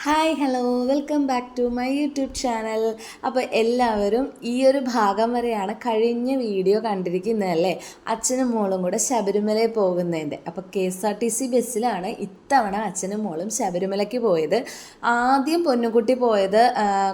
Hi hello welcome back to my YouTube channel. അപ്പോൾ എല്ലാവരും ഈ ഒരു ഭാഗം വരെയാണ് കഴിഞ്ഞ വീഡിയോ കണ്ടിരിക്കുന്നതല്ലേ, അച്ഛനും മോളും കൂടെ ശബരിമലയിൽ പോകുന്നതിൻ്റെ. അപ്പോൾ KSRTC ബസ്സിലാണ് ഇത്തവണ അച്ഛനും മോളും ശബരിമലയ്ക്ക് പോയത്. ആദ്യം പൊന്നുകുട്ടി പോയത്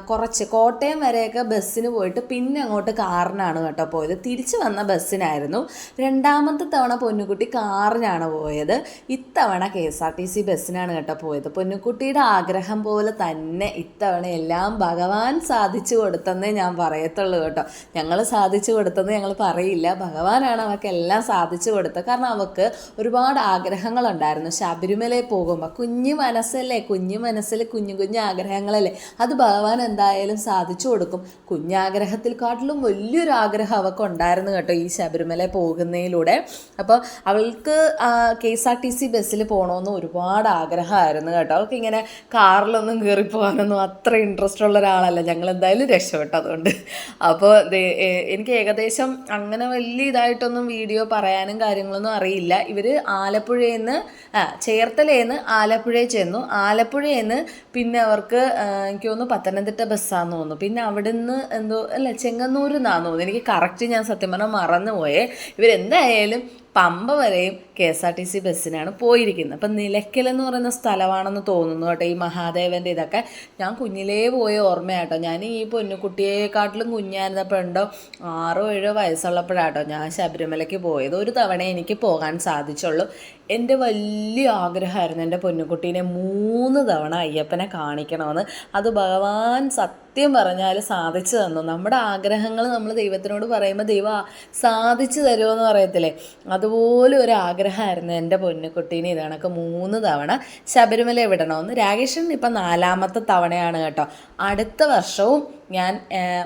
കുറച്ച് കോട്ടയം വരെയൊക്കെ ബസ്സിന് പോയിട്ട് പിന്നെ അങ്ങോട്ട് കാറിനാണ് കേട്ടോ പോയത്. തിരിച്ചു വന്ന ബസ്സിനായിരുന്നു. രണ്ടാമത്തെ തവണ പൊന്നുകുട്ടി കാറിനാണ് പോയത്. ഇത്തവണ KSRTC ബസ്സിനാണ് കേട്ടോ പോയത്. പൊന്നുകുട്ടിയുടെ ആഗ്രഹം പോലെ തന്നെ ഇത്തവണ എല്ലാം ഭഗവാൻ സാധിച്ചു കൊടുത്തെന്നേ ഞാൻ പറയത്തുള്ളൂ കേട്ടോ. ഞങ്ങൾ സാധിച്ചു കൊടുത്തെന്ന് ഞങ്ങൾ പറയില്ല, ഭഗവാനാണ് അവൾക്കെല്ലാം സാധിച്ചു കൊടുത്തത്. കാരണം അവൾക്ക് ഒരുപാട് ആഗ്രഹങ്ങളുണ്ടായിരുന്നു. ശബരിമലയിൽ പോകുമ്പോൾ കുഞ്ഞു മനസ്സല്ലേ, കുഞ്ഞു മനസ്സിൽ കുഞ്ഞു കുഞ്ഞു ആഗ്രഹങ്ങളല്ലേ, അത് ഭഗവാൻ എന്തായാലും സാധിച്ചു കൊടുക്കും. കുഞ്ഞാഗ്രഹത്തിൽക്കാട്ടിലും വലിയൊരു ആഗ്രഹം അവൾക്ക് ഉണ്ടായിരുന്നു കേട്ടോ ഈ ശബരിമലയിൽ പോകുന്നതിലൂടെ. അപ്പോൾ അവൾക്ക് KSRTC ബസ്സിൽ പോകണമെന്ന് ഒരുപാട് ആഗ്രഹമായിരുന്നു കേട്ടോ. അവൾക്ക് ഇങ്ങനെ കാറിലൊന്നും കയറിപ്പോകാനൊന്നും അത്ര ഇൻട്രസ്റ്റ് ഉള്ള ഒരാളല്ല. ഞങ്ങൾ എന്തായാലും രക്ഷപ്പെട്ടു അതുകൊണ്ട്. അപ്പോൾ എനിക്ക് ഏകദേശം അങ്ങനെ വലിയ ഇതായിട്ടൊന്നും വീഡിയോ പറയാനും കാര്യങ്ങളൊന്നും അറിയില്ല. ഇവർ ആലപ്പുഴയിൽ നിന്ന് ചേർത്തലയിൽ നിന്ന് ആലപ്പുഴയിൽ ചെന്നു. ആലപ്പുഴയിൽ നിന്ന് പിന്നെ അവർക്ക് എനിക്ക് തോന്നുന്നു പത്തനംതിട്ട ബസ്സാന്ന് തോന്നുന്നു. പിന്നെ അവിടെ നിന്ന് എന്തോ അല്ല ചെങ്ങന്നൂരിൽ നിന്നാന്ന് തോന്നുന്നു. എനിക്ക് കറക്റ്റ് ഞാൻ സത്യം പറഞ്ഞാൽ മറന്നുപോയേ. ഇവരെന്തായാലും പമ്പ വരെയും KSRTC ബസ്സിനാണ് പോയിരിക്കുന്നത്. അപ്പം നിലയ്ക്കൽ എന്ന് പറയുന്ന സ്ഥലമാണെന്ന് തോന്നുന്നു കേട്ടോ ഈ മഹാദേവൻ്റെ ഇതൊക്കെ. ഞാൻ കുഞ്ഞിലേ പോയ ഓർമ്മയാട്ടോ. ഞാൻ ഈ പൊന്നുകുട്ടിയെക്കാട്ടിലും കുഞ്ഞായിരുന്നപ്പോഴുണ്ടോ 6-7 വയസ്സുള്ളപ്പോഴാട്ടോ ഞാൻ ശബരിമലയ്ക്ക് പോയത്. ഒരു തവണ എനിക്ക് പോകാൻ സാധിച്ചുള്ളൂ. എൻ്റെ വലിയ ആഗ്രഹമായിരുന്നു എൻ്റെ പൊന്നുകുട്ടീനെ 3 തവണ അയ്യപ്പനെ കാണിക്കണമെന്ന്. അത് ഭഗവാൻ സത്യം പറഞ്ഞാൽ സാധിച്ചു തന്നു. നമ്മുടെ ആഗ്രഹങ്ങൾ നമ്മൾ ദൈവത്തിനോട് പറയുമ്പോൾ ദൈവം സാധിച്ചു തരുമെന്ന് പറയത്തില്ലേ, അതുപോലെ ഒരു ആഗ്രഹമായിരുന്നു എൻ്റെ പൊന്നുകുട്ടീനെ ഇത് കണക്ക് 3 തവണ ശബരിമല വിടണമെന്ന്. രാകേഷൻ ഇപ്പം 4ാമത്തെ തവണയാണ് കേട്ടോ. അടുത്ത വർഷവും ഞാൻ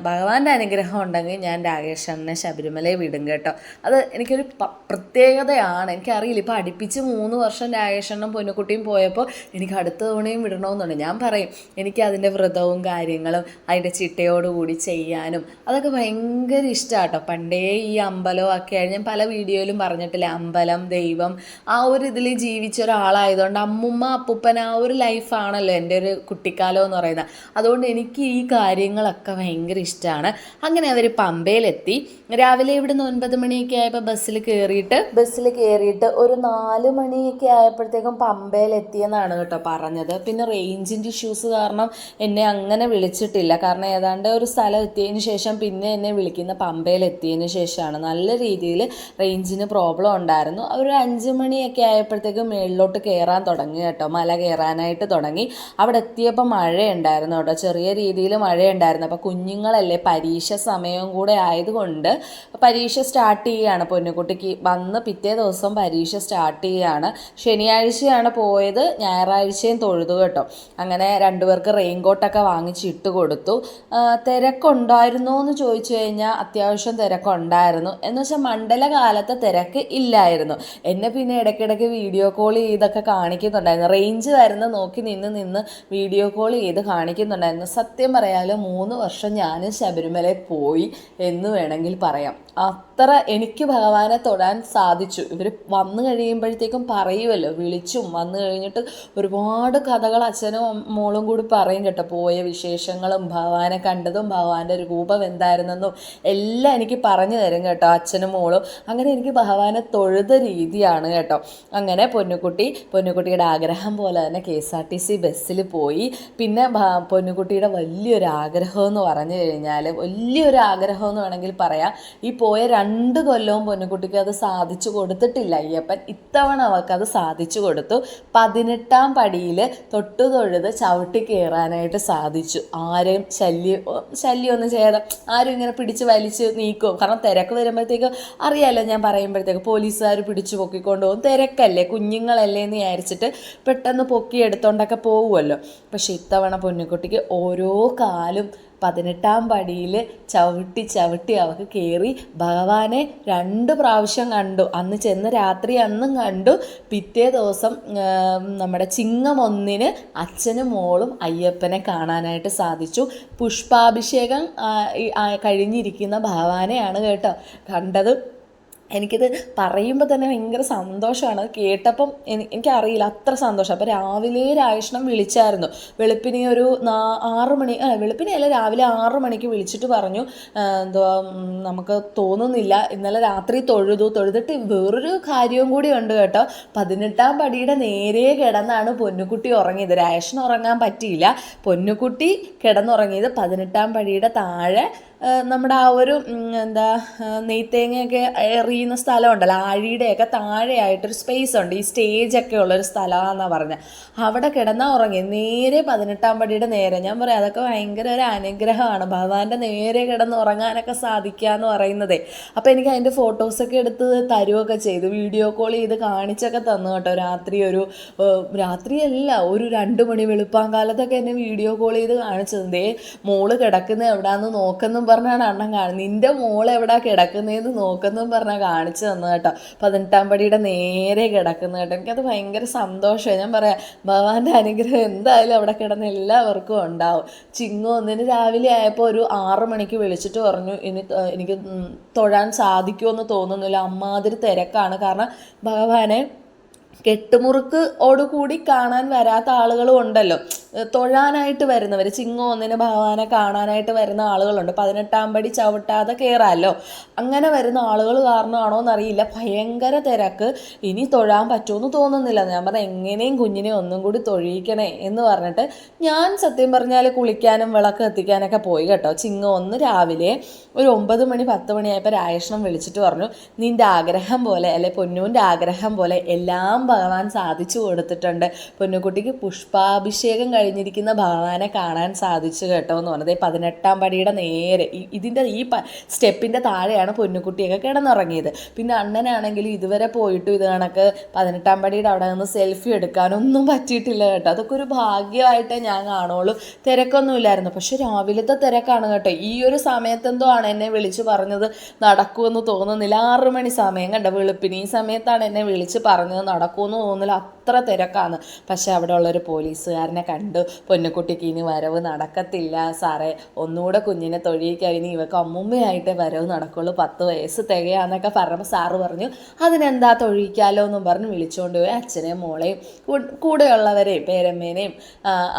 ഭഗവാന്റെ അനുഗ്രഹം ഉണ്ടെങ്കിൽ ഞാൻ രാകേഷനെ ശബരിമലയെ വിടും കേട്ടോ. അത് എനിക്കൊരു പ്രത്യേകതയാണ്. എനിക്കറിയില്ല, ഇപ്പോൾ അടുപ്പിച്ച് 3 വർഷം രാകേഷനും പൊന്നുകുട്ടിയും പോയപ്പോൾ എനിക്ക് അടുത്ത തവണയും വിടണമെന്നുണ്ട്. ഞാൻ പറയും എനിക്ക് അതിൻ്റെ വ്രതവും കാര്യങ്ങളും അതിൻ്റെ ചിട്ടയോടുകൂടി ചെയ്യാനും അതൊക്കെ ഭയങ്കര ഇഷ്ടമാണ് കേട്ടോ. പണ്ടേ ഈ അമ്പലമൊക്കെ ആയി ഞാൻ പല വീഡിയോയിലും പറഞ്ഞിട്ടില്ലേ, അമ്പലം ദൈവം ആ ഒരു ഇതിൽ ജീവിച്ച ഒരാളായതുകൊണ്ട് അമ്മുമ്മ അപ്പൂപ്പൻ ആ ഒരു ലൈഫാണല്ലോ എൻ്റെ ഒരു കുട്ടിക്കാലം എന്ന് പറയുന്നത്. അതുകൊണ്ട് എനിക്ക് ഈ കാര്യങ്ങളൊക്കെ ഭയങ്കര ഇഷ്ടമാണ്. അങ്ങനെ അവർ പമ്പയിലെത്തി. രാവിലെ ഇവിടുന്ന് 9 മണിയൊക്കെ ആയപ്പോൾ ബസ്സിൽ കയറിയിട്ട് ഒരു 4 മണിയൊക്കെ ആയപ്പോഴത്തേക്കും പമ്പയിലെത്തിയെന്നാണ് കേട്ടോ പറഞ്ഞത്. പിന്നെ റേഞ്ചിൻ്റെ ഇഷ്യൂസ് കാരണം എന്നെ അങ്ങനെ വിളിച്ചിട്ടില്ല. കാരണം ഏതാണ്ട് ഒരു സ്ഥലം എത്തിയതിന് ശേഷം പിന്നെ എന്നെ വിളിക്കുന്ന പമ്പയിലെത്തിയതിന് ശേഷമാണ്. നല്ല രീതിയിൽ റേഞ്ചിന് പ്രോബ്ലം ഉണ്ടായിരുന്നു. ഒരു 5 മണിയൊക്കെ ആയപ്പോഴത്തേക്കും മേളിലോട്ട് കയറാൻ തുടങ്ങി കേട്ടോ, മല കയറാനായിട്ട് തുടങ്ങി. അവിടെ എത്തിയപ്പോൾ മഴയുണ്ടായിരുന്നു കേട്ടോ, ചെറിയ രീതിയിൽ മഴയുണ്ടായിരുന്നു. അപ്പോൾ കുഞ്ഞുങ്ങളല്ലേ, പരീക്ഷ സമയവും കൂടെ ആയതുകൊണ്ട് പരീക്ഷ സ്റ്റാർട്ട് ചെയ്യുകയാണ്. പൊന്നുകുട്ടിക്ക് വന്ന് പിറ്റേ ദിവസം പരീക്ഷ സ്റ്റാർട്ട് ചെയ്യുകയാണ്. ശനിയാഴ്ചയാണ് പോയത്, ഞായറാഴ്ചയും തൊഴുതു കേട്ടോ. അങ്ങനെ 2 പേർക്ക് റെയിൻകോട്ടൊക്കെ വാങ്ങിച്ച് ഇട്ട് കൊടുത്തു. തിരക്കുണ്ടായിരുന്നോ എന്ന് ചോദിച്ചു കഴിഞ്ഞാൽ അത്യാവശ്യം തിരക്കുണ്ടായിരുന്നു. എന്ന് വെച്ചാൽ മണ്ഡലകാലത്ത് തിരക്ക് ഇല്ലായിരുന്നു. എന്നെ പിന്നെ ഇടയ്ക്കിടയ്ക്ക് വീഡിയോ കോൾ ചെയ്തൊക്കെ കാണിക്കുന്നുണ്ടായിരുന്നു. റേഞ്ച് വരുന്ന നോക്കി നിന്ന് വീഡിയോ കോൾ ചെയ്ത് കാണിക്കുന്നുണ്ടായിരുന്നു. സത്യം പറയാലോ 3 വർഷം ഞാൻ ശബരിമലയിൽ പോയി എന്ന് വേണമെങ്കിൽ പറയാം. അത്ര എനിക്ക് ഭഗവാനെ തൊടാൻ സാധിച്ചു. ഇവർ വന്നു കഴിയുമ്പോഴത്തേക്കും പറയുമല്ലോ, വിളിച്ചും വന്നു കഴിഞ്ഞിട്ട് ഒരുപാട് കഥകൾ അച്ഛനും മോളും കൂടി പറയും കേട്ടോ. പോയ വിശേഷങ്ങളും ഭഗവാനെ കണ്ടതും ഭഗവാന്റെ രൂപം എന്തായിരുന്നെന്നും എല്ലാം എനിക്ക് പറഞ്ഞു തരും കേട്ടോ അച്ഛനും മോളും. അങ്ങനെ എനിക്ക് ഭഗവാനെ തൊഴുത രീതിയാണ് കേട്ടോ. അങ്ങനെ പൊന്നുകുട്ടിയുടെ ആഗ്രഹം പോലെ തന്നെ KSRTC ബസ്സിൽ പോയി. പിന്നെ പൊന്നുകുട്ടിയുടെ വലിയൊരു ആഗ്രഹം എന്ന് പറഞ്ഞു കഴിഞ്ഞാൽ, വലിയൊരു ആഗ്രഹം എന്ന് വേണമെങ്കിൽ പറയാം, ഈ പോയ 2 കൊല്ലവും പൊന്നുകുട്ടിക്ക് അത് സാധിച്ചു കൊടുത്തിട്ടില്ല അയ്യപ്പൻ. ഇത്തവണ അവൾക്കത് സാധിച്ചു കൊടുത്തു. 18ാം പടിയിൽ തൊഴുത് ചവിട്ടി കയറാനായിട്ട് സാധിച്ചു. ആരെയും ശല്യമൊന്നും ചെയ്യാതെ ആരും ഇങ്ങനെ പിടിച്ച് വലിച്ച് നീക്കും. കാരണം തിരക്ക് വരുമ്പോഴത്തേക്ക് അറിയാമല്ലോ, ഞാൻ പറയുമ്പോഴത്തേക്ക് പോലീസുകാർ പിടിച്ചു പൊക്കിക്കൊണ്ട് പോകും. തിരക്കല്ലേ, കുഞ്ഞുങ്ങളല്ലേ എന്ന് വിചാരിച്ചിട്ട് പെട്ടെന്ന് പൊക്കിയെടുത്തോണ്ടൊക്കെ പോകുമല്ലോ. പക്ഷെ ഇത്തവണ പൊന്നുകുട്ടിക്ക് ഓരോ കാലും 18ാം പടിയിൽ ചവിട്ടി അവൾക്ക് കയറി ഭഗവാനെ 2 പ്രാവശ്യം കണ്ടു. അന്ന് ചെന്ന രാത്രി അന്നും കണ്ടു. പിറ്റേ ദിവസം നമ്മുടെ ചിങ്ങം 1 അച്ഛനും മോളും അയ്യപ്പനെ കാണാനായിട്ട് സാധിച്ചു. പുഷ്പാഭിഷേകം കഴിഞ്ഞിരിക്കുന്ന ഭഗവാനെയാണ് കേട്ടോ കണ്ടത്. എനിക്കിത് പറയുമ്പോൾ തന്നെ ഭയങ്കര സന്തോഷമാണ്. അത് കേട്ടപ്പം എനിക്കറിയില്ല, അത്ര സന്തോഷം. അപ്പോൾ രാവിലെ രാജേഷണം വിളിച്ചായിരുന്നു. വെളുപ്പിനെ ഒരു 6 മണി, വെളുപ്പിനെ അല്ല, രാവിലെ 6 മണിക്ക് വിളിച്ചിട്ട് പറഞ്ഞു എന്തുവാ നമുക്ക് തോന്നുന്നില്ല, ഇന്നലെ രാത്രി തൊഴുതിട്ട് വേറൊരു കാര്യവും കൂടി ഉണ്ട് കേട്ടോ. 18ാം പടിയുടെ നേരെ കിടന്നാണ് പൊന്നുകുട്ടി ഉറങ്ങിയത്. രാജേഷന് ഉറങ്ങാൻ പറ്റിയില്ല. പൊന്നുകുട്ടി കിടന്നുറങ്ങിയത് 18ാം പടിയുടെ താഴെ നമ്മുടെ ആ ഒരു നെയ്ത്തേങ്ങയൊക്കെ എറിയുന്ന സ്ഥലമുണ്ടല്ലോ, ആഴിയുടെയൊക്കെ താഴെയായിട്ടൊരു സ്പേസ് ഉണ്ട്, ഈ സ്റ്റേജൊക്കെ ഉള്ളൊരു സ്ഥലമാണെന്നാണ് പറഞ്ഞത്. അവിടെ കിടന്നാൽ ഉറങ്ങി നേരെ 18ാം പടിയുടെ നേരെ. ഞാൻ പറയാം, അതൊക്കെ ഭയങ്കര ഒരു അനുഗ്രഹമാണ്, ഭഗവാന്റെ നേരെ കിടന്ന് ഉറങ്ങാനൊക്കെ സാധിക്കുക എന്ന് പറയുന്നതേ. അപ്പോൾ എനിക്ക് അതിൻ്റെ ഫോട്ടോസൊക്കെ എടുത്ത് തരുമൊക്കെ ചെയ്തു, വീഡിയോ കോൾ ചെയ്ത് കാണിച്ചൊക്കെ തന്നു കേട്ടോ. രാത്രിയല്ല, ഒരു 2 മണി വെളുപ്പാങ്കാലത്തൊക്കെ എന്നെ വീഡിയോ കോൾ ചെയ്ത് കാണിച്ചത്. മോള് കിടക്കുന്നത് എവിടാന്ന് നോക്കെന്നും പറഞ്ഞാണ് അണ്ണൻ കാണുന്നത്. നിൻ്റെ മോൾ എവിടാ കിടക്കുന്നതെന്ന് നോക്കെന്നും പറഞ്ഞാൽ കാണിച്ചു തന്നു കേട്ടോ. 18ാം പടിയുടെ നേരെ കിടക്കുന്നു കേട്ടോ. എനിക്കത് ഭയങ്കര സന്തോഷമായി. ഞാൻ പറയാം, ഭഗവാന്റെ അനുഗ്രഹം എന്തായാലും അവിടെ കിടന്ന് എല്ലാവർക്കും ഉണ്ടാവും. ചിങ്ങു ഒന്നിന് രാവിലെ ആയപ്പോൾ ഒരു 6 മണിക്ക് വിളിച്ചിട്ട് പറഞ്ഞു, എനിക്ക് തൊഴാൻ സാധിക്കുമെന്ന് തോന്നുന്നില്ല, അമ്മാതിരി തിരക്കാണ്. കാരണം ഭഗവാനെ കെട്ടുമുറുക്കോടുകൂടി കാണാൻ വരാത്ത ആളുകളും ഉണ്ടല്ലോ, തൊഴാനായിട്ട് വരുന്നവർ. ചിങ്ങം ഒന്നിന് ഭഗവാനെ കാണാനായിട്ട് വരുന്ന ആളുകളുണ്ട്. 18ാം പടി ചവിട്ടാതെ കയറാമല്ലോ, അങ്ങനെ വരുന്ന ആളുകൾ കാരണമാണോ എന്നറിയില്ല, ഭയങ്കര തിരക്ക്. ഇനി തൊഴാൻ പറ്റുമെന്ന് തോന്നുന്നില്ല. ഞാൻ പറഞ്ഞ എങ്ങനെയും കുഞ്ഞിനെ ഒന്നും കൂടി തൊഴിയിക്കണേ എന്ന് പറഞ്ഞിട്ട് ഞാൻ സത്യം പറഞ്ഞാൽ കുളിക്കാനും വിളക്ക് കത്തിക്കാനൊക്കെ പോയി കേട്ടോ. ചിങ്ങം ഒന്ന് രാവിലെ ഒരു 9 മണി 10 മണിയായപ്പോൾ രാജേഷണം വിളിച്ചിട്ട് പറഞ്ഞു, നിൻ്റെ ആഗ്രഹം പോലെ, അല്ലെ പൊന്നൂൻ്റെ ആഗ്രഹം പോലെ എല്ലാം ഭഗവാൻ സാധിച്ചു കൊടുത്തിട്ടുണ്ട്. പൊന്നുകുട്ടിക്ക് പുഷ്പാഭിഷേകം കഴിഞ്ഞിരിക്കുന്ന ഭഗവാനെ കാണാൻ സാധിച്ചു കേട്ടോ എന്ന് പറഞ്ഞത്. 18ാം പടിയുടെ നേരെ ഇതിൻ്റെ ഈ സ്റ്റെപ്പിൻ്റെ താഴെയാണ് പൊന്നുകുട്ടിയൊക്കെ കിടന്നുറങ്ങിയത്. പിന്നെ അണ്ണനാണെങ്കിലും ഇതുവരെ പോയിട്ടും ഇത് കണക്ക് 18ാം പടിയുടെ അവിടെ നിന്ന് സെൽഫി എടുക്കാനൊന്നും പറ്റിയിട്ടില്ല കേട്ടോ. അതൊക്കെ ഒരു ഭാഗ്യമായിട്ടേ ഞാൻ കാണുള്ളൂ. തിരക്കൊന്നുമില്ലായിരുന്നു, പക്ഷെ രാവിലത്തെ തിരക്കാണ് കേട്ടോ. ഈ ഒരു സമയത്തെന്തോ ആണ് എന്നെ വിളിച്ച് പറഞ്ഞത് നടക്കുമെന്ന് തോന്നുന്നില്ല. 6 മണി സമയം കണ്ട വെളുപ്പിന്, ഈ സമയത്താണ് എന്നെ വിളിച്ച് പറഞ്ഞത് നടക്കുമെന്ന് തോന്നുന്നില്ല, അത്ര തിരക്കാണ്. പക്ഷെ അവിടെ ഉള്ളൊരു പോലീസുകാരനെ കണ്ടു, പൊന്നുകുട്ടിക്ക് ഇനി വരവ് നടക്കത്തില്ല സാറേ, ഒന്നുകൂടെ കുഞ്ഞിനെ തൊഴിയിക്കാൻ ഇനി ഇവക്ക് അമ്മുമ്മയായിട്ടേ വരവ് നടക്കുള്ളൂ, 10 വയസ്സ് തികയാന്നൊക്കെ പറഞ്ഞപ്പോൾ സാറ് പറഞ്ഞു അതിനെന്താ തൊഴിയിക്കാലോ എന്നും പറഞ്ഞ് വിളിച്ചുകൊണ്ട് പോയി അച്ഛനെയും മോളെയും കൂടെയുള്ളവരെയും പേരമ്മേനെയും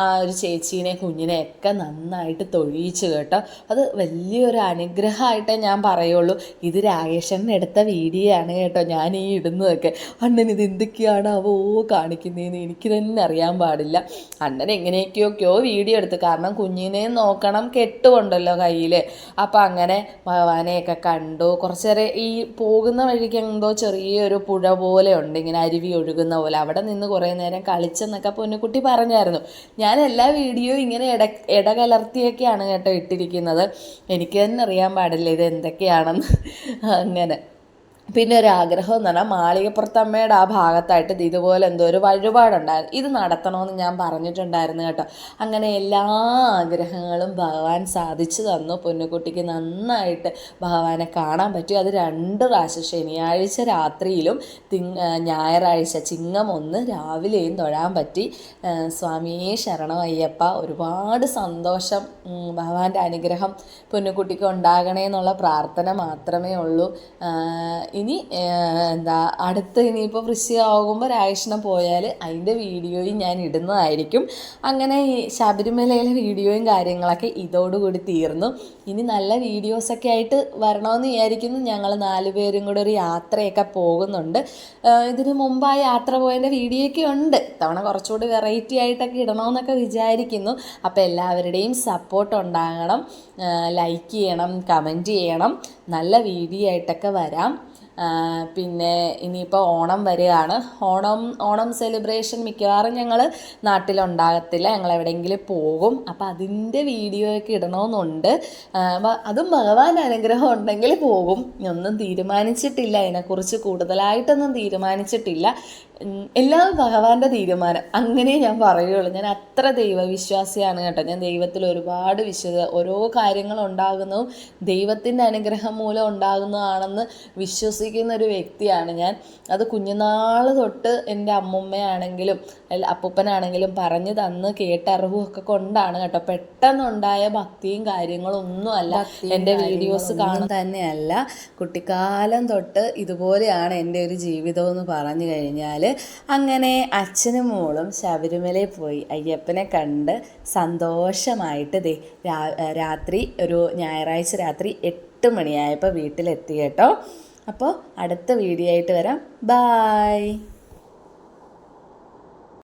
ആ ഒരു ചേച്ചീനെയും കുഞ്ഞിനെയൊക്കെ നന്നായിട്ട് തൊഴിയിച്ചു കേട്ടോ. അത് വലിയൊരു അനുഗ്രഹമായിട്ടേ ഞാൻ പറയുള്ളൂ. ഇത് രാകേഷന് എടുത്ത വീഡിയോ ആണ് കേട്ടോ ഞാൻ ഈ ഇടുന്നതൊക്കെ. അണ്ണൻ ഇത് എന്തൊക്കെയാണാവോ കാണിക്കുന്നതെന്ന് എനിക്ക് തന്നെ അറിയാൻ പാടില്ല. അണ്ണൻ എങ്ങനെയൊക്കെയോ വീഡിയോ എടുത്ത്, കാരണം കുഞ്ഞിനെ നോക്കണം, കെട്ടുകൊണ്ടല്ലോ കയ്യിൽ. അപ്പം അങ്ങനെ ഭഗവാനെയൊക്കെ കണ്ടു. കുറച്ച് നേരം ഈ പോകുന്ന വഴിക്ക് എന്തോ ചെറിയൊരു പുഴ പോലെ ഉണ്ട്, ഇങ്ങനെ അരുവി ഒഴുകുന്ന പോലെ, അവിടെ നിന്ന് കുറേ നേരം കളിച്ചെന്നൊക്കെ പൊന്നുകുട്ടി പറഞ്ഞായിരുന്നു. ഞാൻ എല്ലാ വീഡിയോയും ഇങ്ങനെ ഇടകലർത്തിയൊക്കെയാണ് കേട്ടോ ഇട്ടിരിക്കുന്നത്. എനിക്ക് തന്നെ അറിയാൻ പാടില്ല ഇത് എന്തൊക്കെയാണെന്ന്. അങ്ങനെ പിന്നെ ഒരു ആഗ്രഹം എന്ന് പറഞ്ഞാൽ മാളികപ്പുറത്തമ്മയുടെ ആ ഭാഗത്തായിട്ട് ഇതുപോലെ എന്തോ ഒരു വഴിപാടുണ്ടായിരുന്നു, ഇത് നടത്തണമെന്ന് ഞാൻ പറഞ്ഞിട്ടുണ്ടായിരുന്നു കേട്ടോ. അങ്ങനെ എല്ലാ ആഗ്രഹങ്ങളും ഭഗവാൻ സാധിച്ചു തന്നു. പൊന്നുകുട്ടിക്ക് നന്നായിട്ട് ഭഗവാനെ കാണാൻ പറ്റി. അത് 2 പ്രാവശ്യം, ശനിയാഴ്ച രാത്രിയിലും ഞായറാഴ്ച ചിങ്ങം 1 രാവിലെയും തൊഴാൻ പറ്റി. സ്വാമിയേ ശരണം അയ്യപ്പ. ഒരുപാട് സന്തോഷം. ഭഗവാന്റെ അനുഗ്രഹം പൊന്നുകുട്ടിക്ക് ഉണ്ടാകണേ എന്നുള്ള പ്രാർത്ഥന മാത്രമേ ഉള്ളൂ. ഇനി ഇനിയിപ്പോൾ വൃശ്ചികമാകുമ്പോൾ രാജേഷണം പോയാൽ അതിൻ്റെ വീഡിയോയും ഞാൻ ഇടുന്നതായിരിക്കും. അങ്ങനെ ഈ ശബരിമലയിലെ വീഡിയോയും കാര്യങ്ങളൊക്കെ ഇതോടുകൂടി തീർന്നു. ഇനി നല്ല വീഡിയോസൊക്കെ ആയിട്ട് വരണമെന്ന് വിചാരിക്കുന്നു. ഞങ്ങൾ 4 പേരും കൂടെ ഒരു യാത്രയൊക്കെ പോകുന്നുണ്ട്. ഇതിന് മുമ്പ് ആ യാത്ര പോയതിൻ്റെ വീഡിയോയൊക്കെ ഉണ്ട്. ഇത്തവണ കുറച്ചുകൂടി വെറൈറ്റി ആയിട്ടൊക്കെ ഇടണമെന്നൊക്കെ വിചാരിക്കുന്നു. അപ്പോൾ എല്ലാവരുടെയും സപ്പോർട്ട് ഉണ്ടാകണം, ലൈക്ക് ചെയ്യണം, കമൻറ്റ് ചെയ്യണം. നല്ല വീഡിയോ ആയിട്ടൊക്കെ വരാം. പിന്നെ ഇനിയിപ്പോൾ ഓണം വരികയാണ്. ഓണം സെലിബ്രേഷൻ മിക്കവാറും ഞങ്ങൾ നാട്ടിലുണ്ടാകത്തില്ല, ഞങ്ങൾ എവിടെയെങ്കിലും പോകും. അപ്പോൾ അതിൻ്റെ വീഡിയോ ഒക്കെ ഇടണമെന്നുണ്ട്. അതും ഭഗവാൻ അനുഗ്രഹം ഉണ്ടെങ്കിൽ പോകും. ഒന്നും തീരുമാനിച്ചിട്ടില്ല, അതിനെക്കുറിച്ച് കൂടുതലായിട്ടൊന്നും തീരുമാനിച്ചിട്ടില്ല. എല്ലാം ഭഗവാന്റെ തീരുമാനം, അങ്ങനെ ഞാൻ പറയുള്ളൂ. ഞാൻ അത്ര ദൈവവിശ്വാസിയാണ് കേട്ടോ. ഞാൻ ദൈവത്തിൽ ഒരുപാട് ഓരോ കാര്യങ്ങൾ ഉണ്ടാകുന്നതും ദൈവത്തിൻ്റെ അനുഗ്രഹം മൂലം ഉണ്ടാകുന്നതാണെന്ന് വിശ്വസിക്കുന്ന ഒരു വ്യക്തിയാണ് ഞാൻ. അത് കുഞ്ഞുനാൾ തൊട്ട് എൻ്റെ അമ്മുമ്മയാണെങ്കിലും അപ്പൂപ്പനാണെങ്കിലും പറഞ്ഞു തന്ന് കേട്ടറിവും ഒക്കെ കൊണ്ടാണ് കേട്ടോ. പെട്ടെന്നുണ്ടായ ഭക്തിയും കാര്യങ്ങളും ഒന്നുമല്ല. എൻ്റെ വീഡിയോസ് കാണും തന്നെയല്ല, കുട്ടിക്കാലം തൊട്ട് ഇതുപോലെയാണ് എൻ്റെ ഒരു ജീവിതം എന്ന് പറഞ്ഞു കഴിഞ്ഞാൽ. അങ്ങനെ അച്ഛനും മോളും ശബരിമലയിൽ പോയി അയ്യപ്പനെ കണ്ട് സന്തോഷമായിട്ട് രാത്രി ഒരു ഞായറാഴ്ച രാത്രി 8 മണിയായപ്പോൾ വീട്ടിലെത്തി കേട്ടോ. അപ്പോൾ അടുത്ത വീഡിയോ ആയിട്ട് വരാം. ബായ്.